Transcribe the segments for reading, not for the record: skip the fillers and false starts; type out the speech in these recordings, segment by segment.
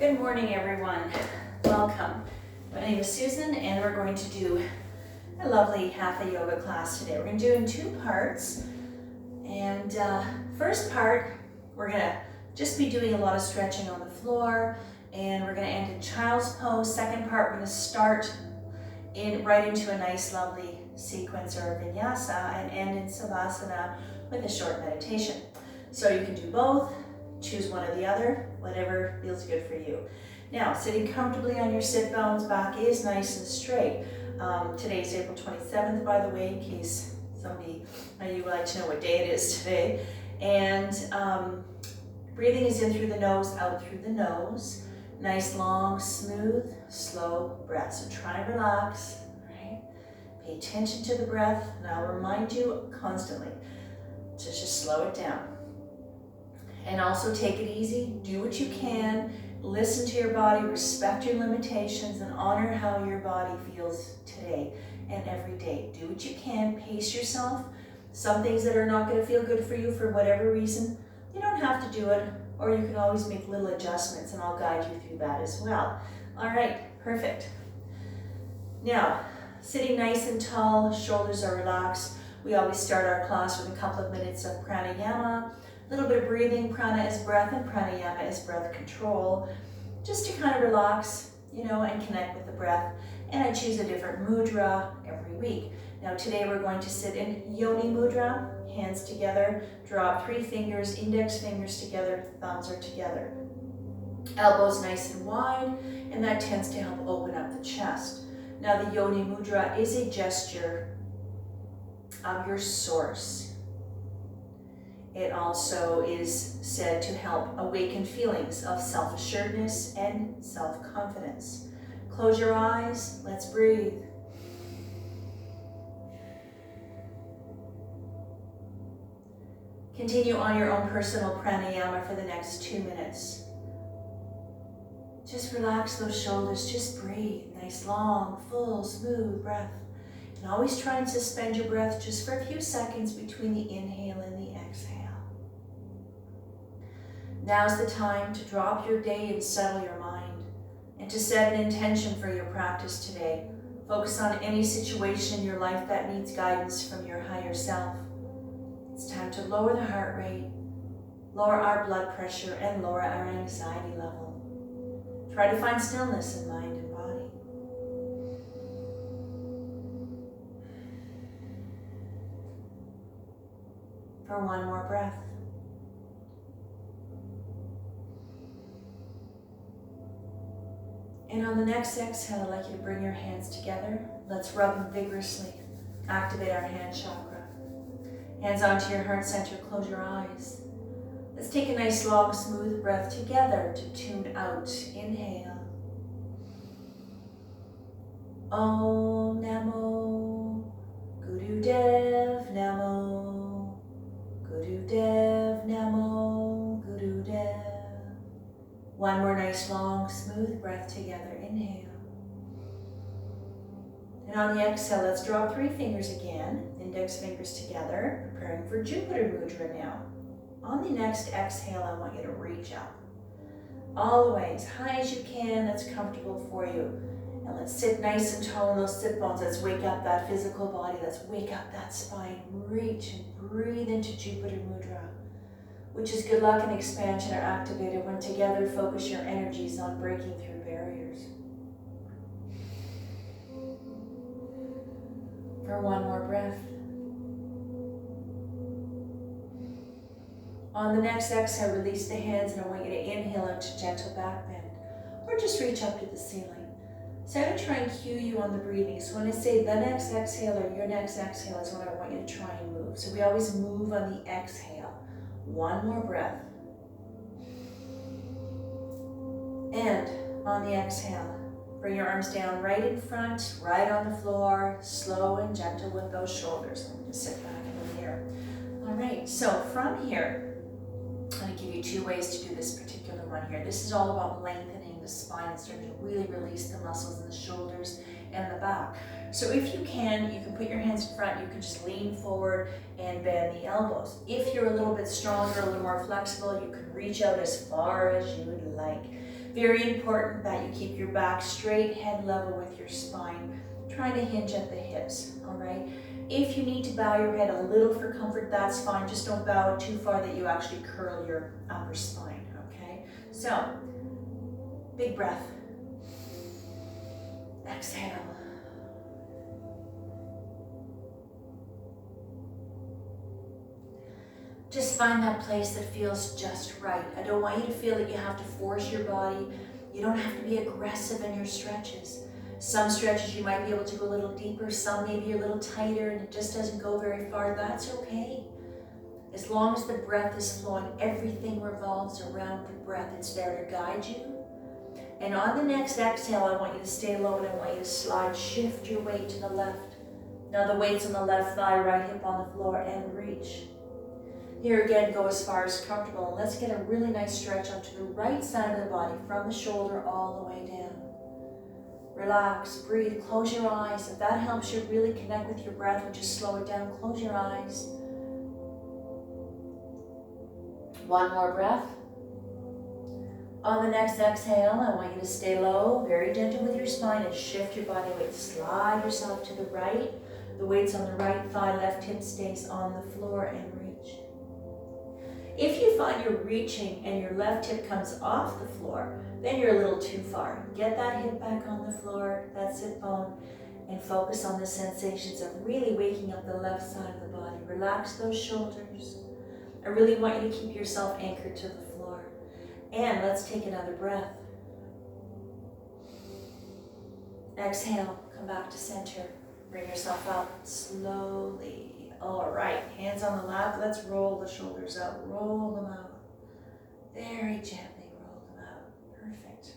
Good morning, everyone. Welcome. My name is Susan, and we're going to do a lovely hatha yoga class today. We're going to do it in two parts. And first part, we're going to just be doing a lot of stretching on the floor, and we're going to end in child's pose. Second part, we're going to start right into a nice, lovely sequence or vinyasa and end in savasana with a short meditation. So you can do both. Choose one or the other, whatever feels good for you. Now, sitting comfortably on your sit bones, back is nice and straight. Today's April 27th, by the way, in case somebody you would like to know what day it is today. And breathing is in through the nose, out through the nose. Nice, long, smooth, slow breath. So try and relax, right? Pay attention to the breath, and I'll remind you constantly to just slow it down. And also take it easy, do what you can, listen to your body, respect your limitations, and honor how your body feels today and every day. Do what you can, pace yourself. Some things that are not going to feel good for you for whatever reason, you don't have to do it, or you can always make little adjustments, and I'll guide you through that as well. All right, perfect. Now, sitting nice and tall, shoulders are relaxed. We always start our class with a couple of minutes of pranayama. A little bit of breathing. Prana is breath and pranayama is breath control. Just to kind of relax, and connect with the breath. And I choose a different mudra every week. Now today we're going to sit in yoni mudra, hands together, drop 3 fingers, index fingers together, thumbs are together. Elbows nice and wide, and that tends to help open up the chest. Now the yoni mudra is a gesture of your source. It also is said to help awaken feelings of self-assuredness and self-confidence. Close your eyes, let's breathe. Continue on your own personal pranayama for the next 2 minutes. Just relax those shoulders, just breathe. Nice, long, full, smooth breath. And always try and suspend your breath just for a few seconds between the inhale and the exhale. Now's the time to drop your day and settle your mind, and to set an intention for your practice today. Focus on any situation in your life that needs guidance from your higher self. It's time to lower the heart rate, lower our blood pressure, and lower our anxiety level. Try to find stillness in mind and body. For one more breath. And on the next exhale, I'd like you to bring your hands together. Let's rub them vigorously. Activate our hand chakra. Hands onto your heart center, close your eyes. Let's take a nice long, smooth breath together to tune out. Inhale. Om Namo Gurudev Namo Gurudev Namo Gurudev. One more nice, long, smooth breath together. Inhale. And on the exhale, let's drop 3 fingers again, index fingers together, preparing for Jupiter Mudra now. On the next exhale, I want you to reach up. All the way, as high as you can, that's comfortable for you. And let's sit nice and tall in those sit bones. Let's wake up that physical body. Let's wake up that spine. Reach and breathe into Jupiter Mudra, which is good luck and expansion are activated when together focus your energies on breaking through barriers. For one more breath. On the next exhale, release the hands, and I want you to inhale into gentle back bend, or just reach up to the ceiling. So I'm going to try and cue you on the breathing. So when I say the next exhale or your next exhale is when I want you to try and move. So we always move on the exhale. One more breath. And on the exhale, bring your arms down right in front, right on the floor, slow and gentle with those shoulders. I'm going to sit back in the mirror. All right, so from here, I'm going to give you 2 ways to do this particular one here. This is all about lengthening the spine and starting to really release the muscles in the shoulders and the back. So if you can put your hands in front, you can just lean forward and bend the elbows. If you're a little bit stronger, a little more flexible, you can reach out as far as you would like. Very important that you keep your back straight, head level with your spine, trying to hinge at the hips, all right? If you need to bow your head a little for comfort, that's fine. Just don't bow it too far that you actually curl your upper spine, okay? So, big breath. Exhale. Just find that place that feels just right. I don't want you to feel that you have to force your body. You don't have to be aggressive in your stretches. Some stretches you might be able to go a little deeper, some maybe a little tighter and it just doesn't go very far. That's okay. As long as the breath is flowing, everything revolves around the breath. It's there to guide you. And on the next exhale, I want you to stay low and I want you to slide, shift your weight to the left. Now the weight's on the left thigh, right hip on the floor, and reach. Here again, go as far as comfortable. And let's get a really nice stretch up to the right side of the body, from the shoulder all the way down. Relax, breathe, close your eyes. If that helps you really connect with your breath and just slow it down, close your eyes. One more breath. On the next exhale, I want you to stay low, very gentle with your spine, and shift your body weight. Slide yourself to the right. The weight's on the right thigh, left hip stays on the floor, and reach. If you find you're reaching and your left hip comes off the floor, then you're a little too far. Get that hip back on the floor, that sit bone, and focus on the sensations of really waking up the left side of the body. Relax those shoulders. I really want you to keep yourself anchored to the floor. And let's take another breath. Exhale, come back to center. Bring yourself up slowly. All right, hands on the lap. Let's roll the shoulders out. Roll them out. Very gently roll them out. Perfect.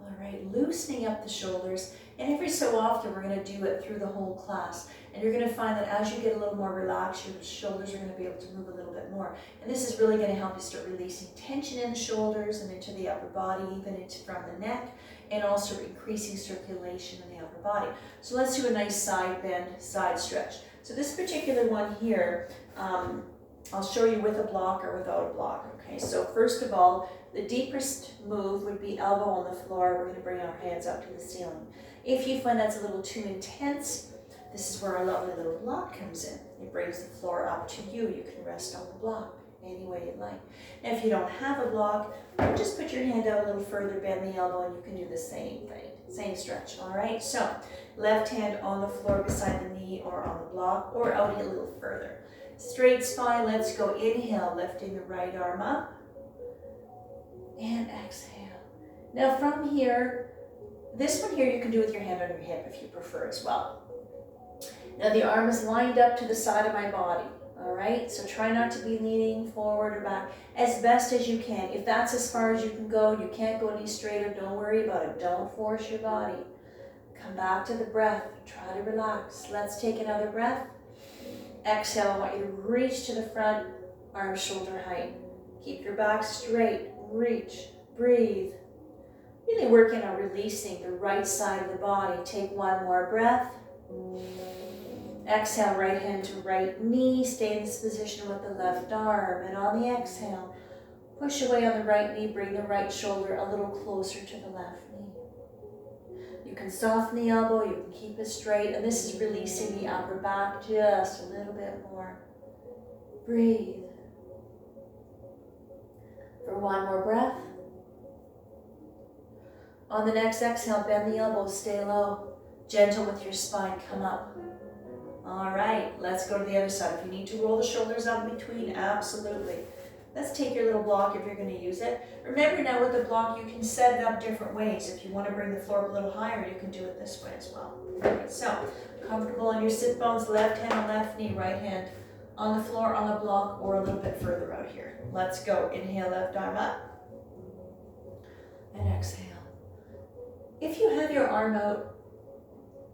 All right, loosening up the shoulders. And every so often, we're going to do it through the whole class. And you're going to find that as you get a little more relaxed, your shoulders are going to be able to move a little bit more. And this is really going to help you start releasing tension in the shoulders and into the upper body, even into from the neck, and also increasing circulation in the upper body. So let's do a nice side bend, side stretch. So this particular one here, I'll show you with a block or without a block. Okay, so first of all, the deepest move would be elbow on the floor. We're going to bring our hands up to the ceiling. If you find that's a little too intense, this is where our lovely little block comes in. It brings the floor up to you. You can rest on the block any way you like. Now, if you don't have a block, just put your hand out a little further, bend the elbow, and you can do the same thing. Same stretch, all right? So, left hand on the floor beside the knee or on the block, or out a little further. Straight spine, let's go. Inhale, lifting the right arm up. And exhale. Now from here, this one here you can do with your hand on your hip if you prefer as well. Now the arm is lined up to the side of my body, all right? So try not to be leaning forward or back as best as you can. If that's as far as you can go, you can't go any straighter, don't worry about it. Don't force your body. Come back to the breath. Try to relax. Let's take another breath. Exhale, I want you to reach to the front, arm shoulder height. Keep your back straight, reach, breathe. Really working on releasing the right side of the body. Take one more breath. Exhale, right hand to right knee. Stay in this position with the left arm. And on the exhale, push away on the right knee. Bring the right shoulder a little closer to the left knee. You can soften the elbow. You can keep it straight. And this is releasing the upper back just a little bit more. Breathe. For one more breath. On the next exhale, bend the elbows, stay low. Gentle with your spine, come up. All right, let's go to the other side. If you need to roll the shoulders up in between, absolutely. Let's take your little block if you're going to use it. Remember now with the block, you can set it up different ways. If you want to bring the floor up a little higher, you can do it this way as well. Okay, so, comfortable on your sit bones, left hand on left knee, right hand on the floor, on the block, or a little bit further out here. Let's go. Inhale, left arm up. And exhale. If you have your arm out,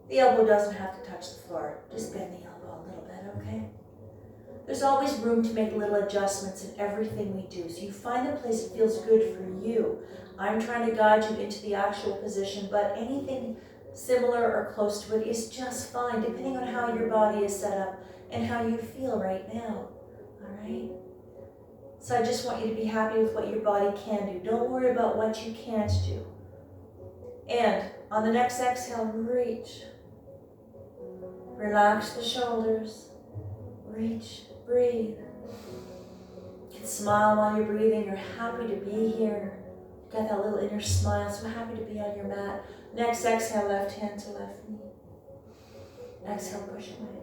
the elbow doesn't have to touch the floor. Just bend the elbow a little bit, okay? There's always room to make little adjustments in everything we do. So you find the place that feels good for you. I'm trying to guide you into the actual position, but anything similar or close to it is just fine, depending on how your body is set up and how you feel right now, all right? So I just want you to be happy with what your body can do. Don't worry about what you can't do. And on the next exhale, reach. Relax the shoulders. Reach, breathe. You can smile while you're breathing. You're happy to be here. You've got that little inner smile, so happy to be on your mat. Next exhale, left hand to left knee. Exhale, push away.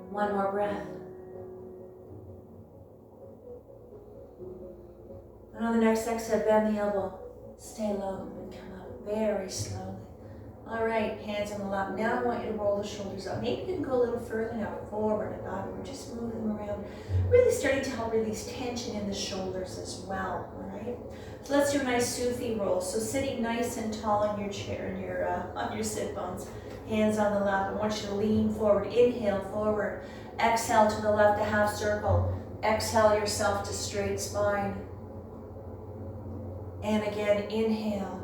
One more breath. And on the next exhale, bend the elbow. Stay low and come up very slowly. All right, hands on the lap. Now I want you to roll the shoulders up. Maybe you can go a little further now, forward and backward. Just move them around. Really starting to help release tension in the shoulders as well, all right? So let's do a nice Sufi roll. So sitting nice and tall in your chair, on your sit bones. Hands on the lap. I want you to lean forward. Inhale, forward. Exhale to the left, a half circle. Exhale yourself to straight spine. And again, inhale.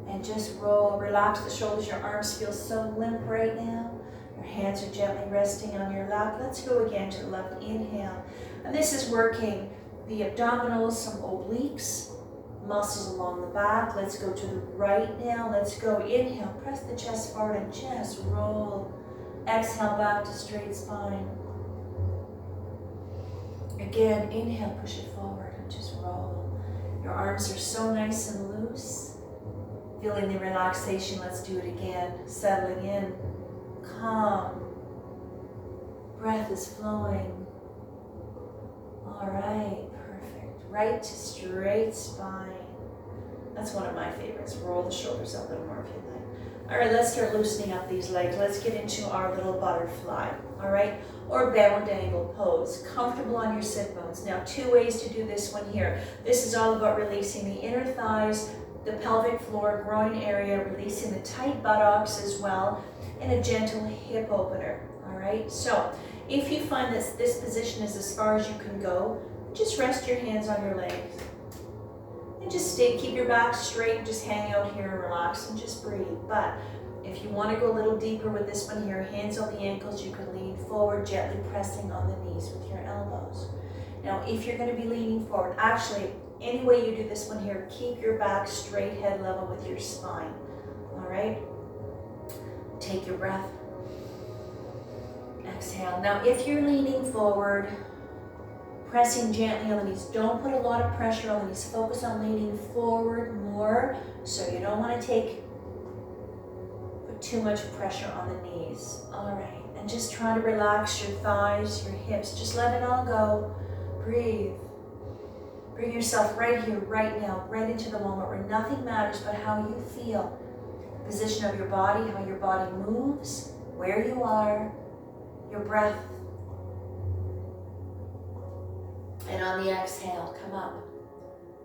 And just roll. Relax the shoulders. Your arms feel so limp right now. Your hands are gently resting on your lap. Let's go again to the left. Inhale. And this is working the abdominals, some obliques, muscles along the back. Let's go to the right now. Let's go. Inhale. Press the chest forward and just roll. Exhale back to straight spine. Again, inhale. Push it forward and just roll. Your arms are so nice and loose. Feeling the relaxation. Let's do it again. Settling in. Calm. Breath is flowing. All right, perfect. Right to straight spine. That's one of my favorites. Roll the shoulders up a little more if you like. All right, let's start loosening up these legs. Let's get into our little butterfly, all right? Or bound angle pose. Comfortable on your sit bones. Now, 2 ways to do this one here. This is all about releasing the inner thighs, the pelvic floor, groin area, releasing the tight buttocks as well, and a gentle hip opener, all right? So, if you find that this position is as far as you can go, just rest your hands on your legs. And just stay, keep your back straight, just hang out here and relax and just breathe. But if you want to go a little deeper with this one here, hands on the ankles, you can lean forward, gently pressing on the knees with your elbows. Now, if you're going to be leaning forward, actually, any way you do this one here, keep your back straight, head level with your spine, all right? Take your breath. Exhale. Now, if you're leaning forward, pressing gently on the knees, don't put a lot of pressure on the knees. Focus on leaning forward more, so you don't want to put too much pressure on the knees. All right, and just try to relax your thighs, your hips. Just let it all go. Breathe. Bring yourself right here, right now, right into the moment where nothing matters but how you feel. The position of your body, how your body moves, where you are, your breath. And on the exhale, come up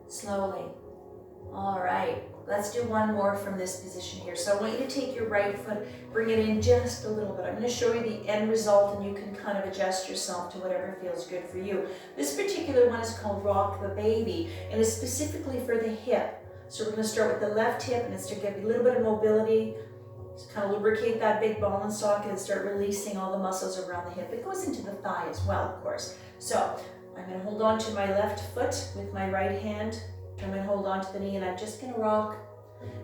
slowly. All right, let's do one more from this position here. So I want you to take your right foot, bring it in just a little bit. I'm going to show you the end result and you can kind of adjust yourself to whatever feels good for you. This particular one is called Rock the Baby and is specifically for the hip. So we're going to start with the left hip and it's to give you a little bit of mobility, just kind of lubricate that big ball and socket and start releasing all the muscles around the hip. It goes into the thigh as well, of course. So I'm going to hold on to my left foot with my right hand. I'm going to hold on to the knee and I'm just going to rock.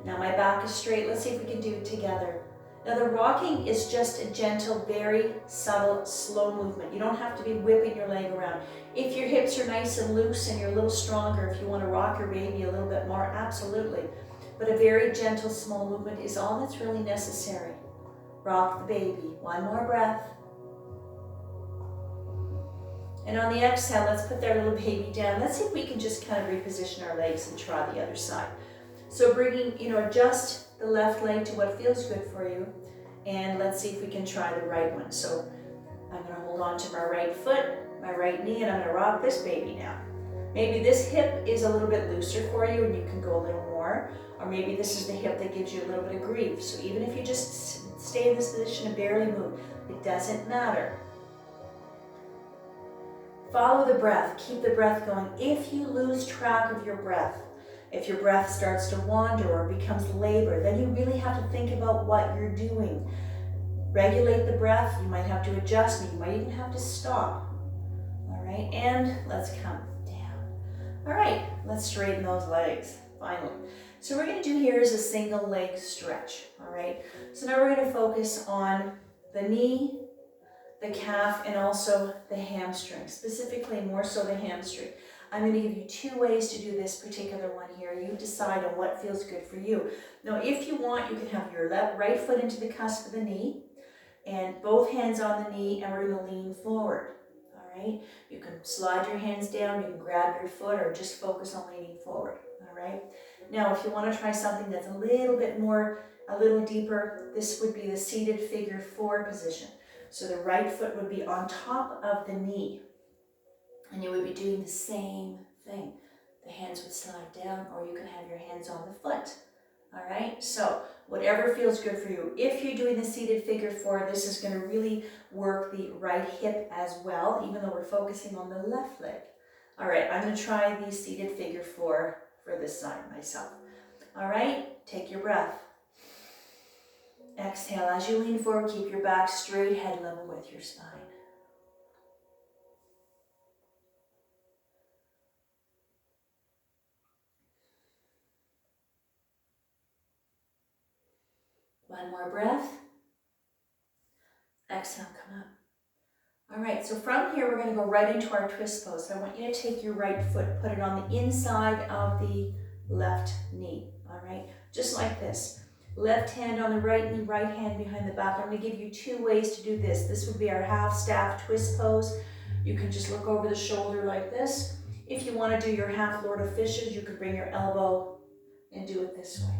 Now my back is straight. Let's see if we can do it together. Now the rocking is just a gentle, very subtle, slow movement. You don't have to be whipping your leg around. If your hips are nice and loose and you're a little stronger, if you want to rock your baby a little bit more, absolutely. But a very gentle, small movement is all that's really necessary. Rock the baby. One more breath. And on the exhale, let's put that little baby down. Let's see if we can just kind of reposition our legs and try the other side. So bringing, adjust the left leg to what feels good for you. And let's see if we can try the right one. So I'm going to hold on to my right foot, my right knee, and I'm going to rock this baby now. Maybe this hip is a little bit looser for you and you can go a little more. Or maybe this is the hip that gives you a little bit of grief. So even if you just stay in this position and barely move, it doesn't matter. Follow the breath. Keep the breath going. If you lose track of your breath, if your breath starts to wander or becomes labored, then you really have to think about what you're doing. Regulate the breath. You might have to adjust, you might even have to stop. All right, and let's come down. All right, let's straighten those legs, finally. So what we're gonna do here is a single leg stretch, all right? So now we're gonna focus on the knee, the calf, and also the hamstring, specifically more so the hamstring. I'm going to give you 2 ways to do this particular one here. You decide on what feels good for you. Now, if you want, you can have your right foot into the cusp of the knee and both hands on the knee, and we're going to lean forward. All right? You can slide your hands down, you can grab your foot, or just focus on leaning forward. All right? Now, if you want to try something that's a little bit more, a little deeper, this would be the seated figure 4 position. So the right foot would be on top of the knee, and you would be doing the same thing. The hands would slide down, or you can have your hands on the foot. All right, so whatever feels good for you. If you're doing the seated figure 4, this is going to really work the right hip as well, even though we're focusing on the left leg. All right, I'm going to try the seated figure 4 for this side myself. All right, take your breath. Exhale as you lean forward, keep your back straight, head level with your spine. One more breath. Exhale, come up. All right, so from here, we're going to go right into our twist pose. So I want you to take your right foot, put it on the inside of the left knee. All right, just like this. Left hand on the right knee, right hand behind the back. I'm going to give you 2 ways to do this. This would be our half staff twist pose. You can just look over the shoulder like this. If you want to do your half Lord of Fishes, you could bring your elbow and do it this way.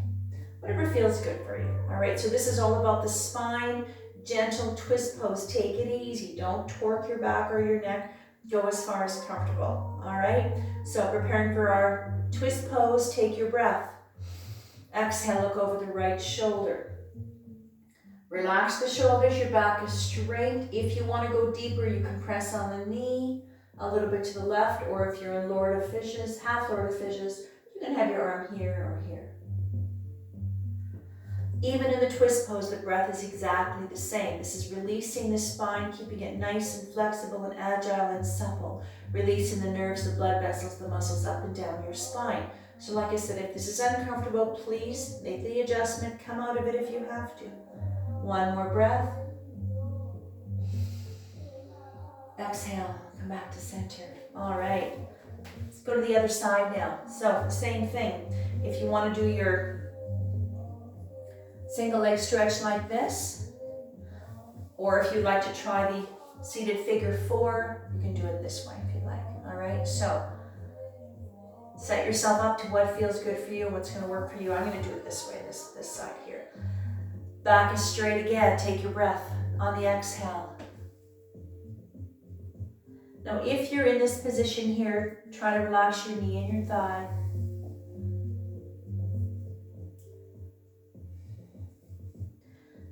Whatever feels good for you. All right, so this is all about the spine, gentle twist pose. Take it easy. Don't torque your back or your neck. Go as far as comfortable. All right, so preparing for our twist pose, take your breath. Exhale, look over the right shoulder. Relax the shoulders, your back is straight. If you want to go deeper, you can press on the knee a little bit to the left, or if you're in Lord of Fishes, half Lord of Fishes, you can have your arm here or here. Even in the twist pose, the breath is exactly the same. This is releasing the spine, keeping it nice and flexible and agile and supple. Releasing the nerves, the blood vessels, the muscles up and down your spine. So like I said, if this is uncomfortable, please make the adjustment. Come out of it if you have to. One more breath. Exhale, come back to center. All right, let's go to the other side now. So same thing. If you want to do your single leg stretch like this, or if you'd like to try the seated figure 4, you can do it this way if you like. All right, so set yourself up to what feels good for you, what's going to work for you. I'm going to do it this way, this side here. Back is straight again. Take your breath on the exhale. Now, if you're in this position here, try to relax your knee and your thigh.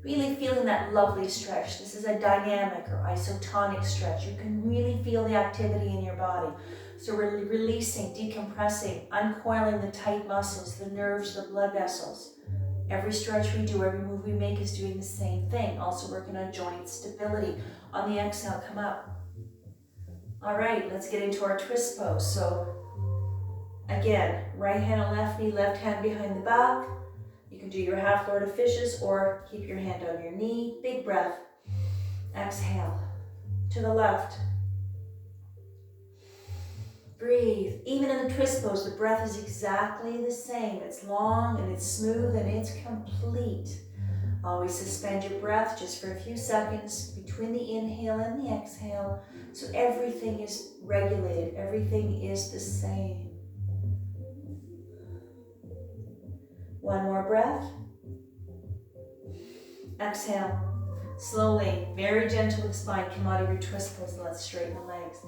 Really feeling that lovely stretch. This is a dynamic or isotonic stretch. You can really feel the activity in your body. So we're releasing, decompressing, uncoiling the tight muscles, the nerves, the blood vessels. Every stretch we do, every move we make is doing the same thing. Also working on joint stability. On the exhale, come up. All right, let's get into our twist pose. So again, right hand on left knee, left hand behind the back. You can do your half Lord of Fishes or keep your hand on your knee. Big breath. Exhale. To the left. Breathe. Even in the twist pose, the breath is exactly the same. It's long and it's smooth and it's complete. Always suspend your breath just for a few seconds between the inhale and the exhale. So everything is regulated. Everything is the same. One more breath. Exhale. Slowly, very gentle with the spine. Come out of your twist pose. Let's straighten the legs.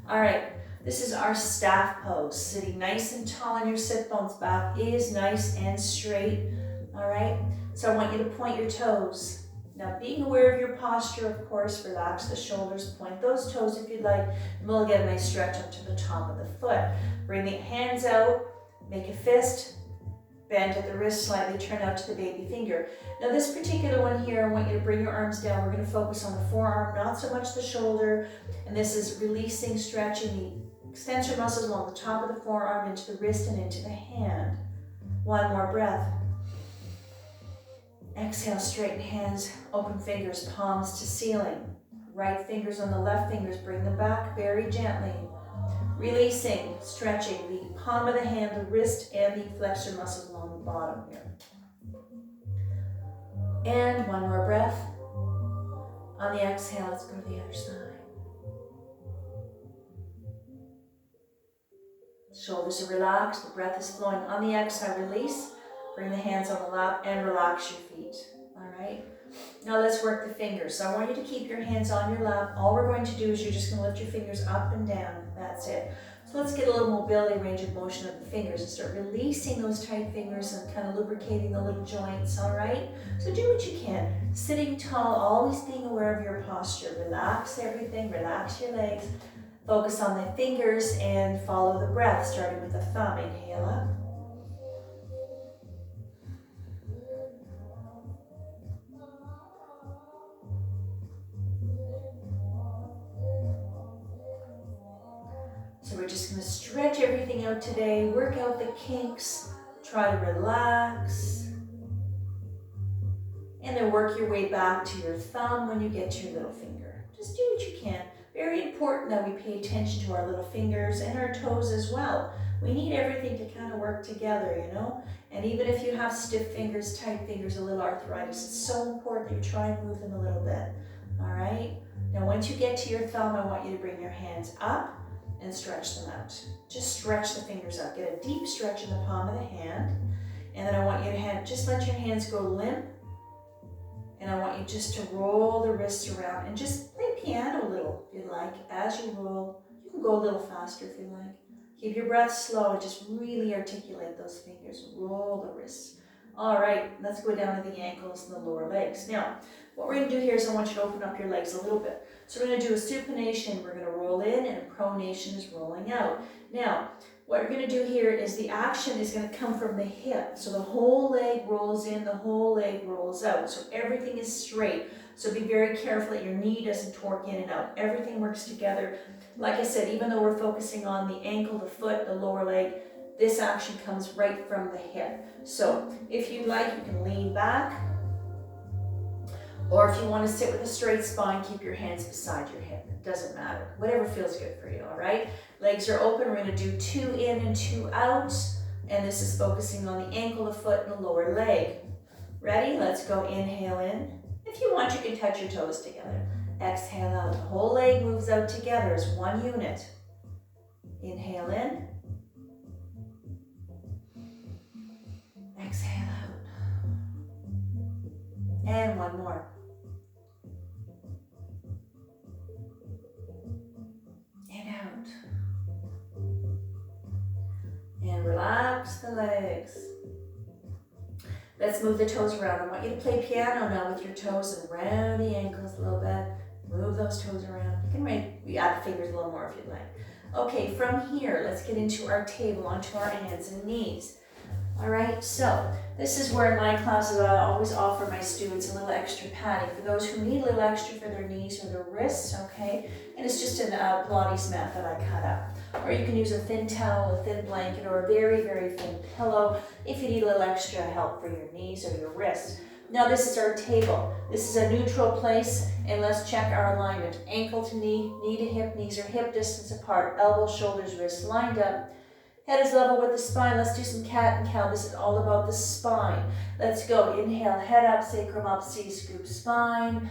All right. This is our staff pose. Sitting nice and tall on your sit bones. Back is nice and straight. All right. So I want you to point your toes. Now, being aware of your posture, of course, relax the shoulders. Point those toes if you'd like. And we'll get a nice stretch up to the top of the foot. Bring the hands out. Make a fist. Bend at the wrist slightly, turn out to the baby finger. Now this particular one here, I want you to bring your arms down. We're going to focus on the forearm, not so much the shoulder. And this is releasing, stretching the extensor muscles along the top of the forearm into the wrist and into the hand. One more breath. Exhale, straighten hands, open fingers, palms to ceiling. Right fingers on the left fingers, bring them back very gently. Releasing, stretching the palm of the hand, the wrist, and the flexor muscles along the bottom here. And one more breath. On the exhale, let's go to the other side. Shoulders are relaxed, the breath is flowing. On the exhale, release. Bring the hands on the lap and relax your feet. All right. Now let's work the fingers. So I want you to keep your hands on your lap. All we're going to do is you're just going to lift your fingers up and down. That's it. So let's get a little mobility, range of motion of the fingers and start releasing those tight fingers and kind of lubricating the little joints, all right? So do what you can. Sitting tall, always being aware of your posture. Relax everything, relax your legs. Focus on the fingers and follow the breath, starting with the thumb. Inhale up. So we're just going to stretch everything out today, work out the kinks, try to relax, and then work your way back to your thumb when you get to your little finger. Just do what you can. Very important that we pay attention to our little fingers and our toes as well. We need everything to kind of work together, you know? And even if you have stiff fingers, tight fingers, a little arthritis, it's so important that you try and move them a little bit, all right? Now once you get to your thumb, I want you to bring your hands up and stretch them out. Just stretch the fingers out. Get a deep stretch in the palm of the hand. And then I want you to just let your hands go limp. And I want you just to roll the wrists around and just play piano a little if you like. As you roll, you can go a little faster if you like. Keep your breath slow and just really articulate those fingers. Roll the wrists. All right, let's go down to the ankles and the lower legs. Now, what we're going to do here is I want you to open up your legs a little bit. So we're going to do a supination. We're going to roll in, and a pronation is rolling out. Now, what we're going to do here is the action is going to come from the hip. So the whole leg rolls in, the whole leg rolls out. So everything is straight. So be very careful that your knee doesn't torque in and out. Everything works together. Like I said, even though we're focusing on the ankle, the foot, the lower leg, this action comes right from the hip. So if you'd like, you can lean back. Or if you want to sit with a straight spine, keep your hands beside your hip. It doesn't matter. Whatever feels good for you, all right? Legs are open. We're going to do 2 in and 2 out. And this is focusing on the ankle, the foot, and the lower leg. Ready? Let's go. Inhale in. If you want, you can touch your toes together. Exhale out. The whole leg moves out together as one unit. Inhale in. Exhale out. And one more. And out. And relax the legs. Let's move the toes around. I want you to play piano now with your toes and round the ankles a little bit. Move those toes around. You can add the fingers a little more if you'd like. Okay, from here, let's get into our table, onto our hands and knees. All right, so this is where in my classes I always offer my students a little extra padding for those who need a little extra for their knees or their wrists, okay? And it's just a Pilates mat that I cut up. Or you can use a thin towel, a thin blanket, or a very, very thin pillow if you need a little extra help for your knees or your wrists. Now this is our table. This is a neutral place, and let's check our alignment. Ankle to knee, knee to hip, knees are hip distance apart, elbows, shoulders, wrists lined up. Head is level with the spine. Let's do some cat and cow. This is all about the spine. Let's go. Inhale, head up, sacrum up, C, scoop spine.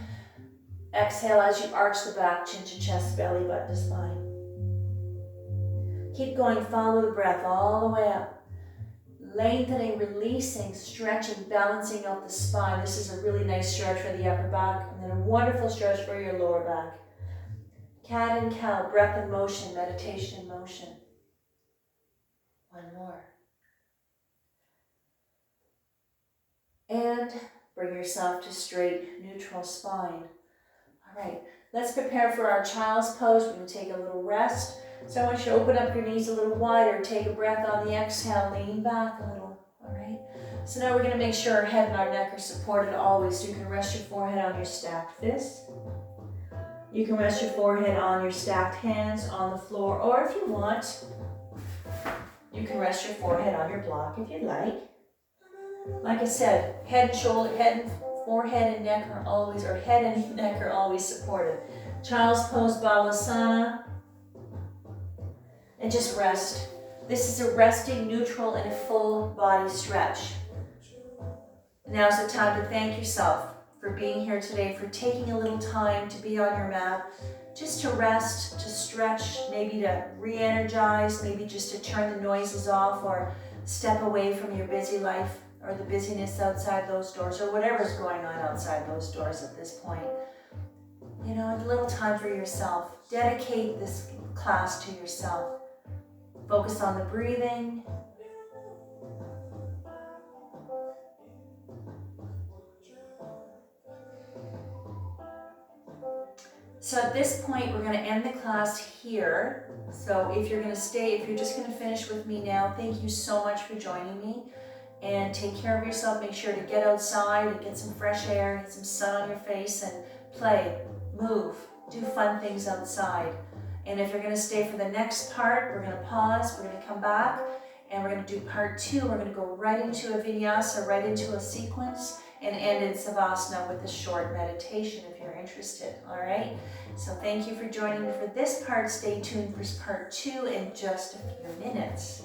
Exhale as you arch the back, chin to chest, belly button to spine. Keep going, follow the breath all the way up. Lengthening, releasing, stretching, balancing out the spine. This is a really nice stretch for the upper back, and then a wonderful stretch for your lower back. Cat and cow, breath and motion, meditation and motion. One more. And bring yourself to straight, neutral spine. All right, let's prepare for our child's pose. We're going to take a little rest. So I want you to open up your knees a little wider. Take a breath on the exhale, lean back a little. All right. So now we're going to make sure our head and our neck are supported always. So you can rest your forehead on your stacked fist. You can rest your forehead on your stacked hands on the floor, or if you want, you can rest your forehead on your block if you'd like. Like I said, head and shoulder, forehead and neck are always, or head and neck are always supported. Child's pose, Balasana, and just rest. This is a resting, neutral, and a full body stretch. Now's the time to thank yourself for being here today, for taking a little time to be on your mat, just to rest, to stretch, maybe to re-energize, maybe just to turn the noises off or step away from your busy life or the busyness outside those doors or whatever's going on outside those doors at this point. You know, a little time for yourself. Dedicate this class to yourself. Focus on the breathing. So at this point, we're going to end the class here. So if you're going to stay, if you're just going to finish with me now, thank you so much for joining me. And take care of yourself. Make sure to get outside and get some fresh air, get some sun on your face, and play, move, do fun things outside. And if you're going to stay for the next part, we're going to pause, we're going to come back, and we're going to do part 2. We're going to go right into a vinyasa, right into a sequence, and end in Savasana with a short meditation if you're interested, all right? So thank you for joining me for this part. Stay tuned for part 2 in just a few minutes.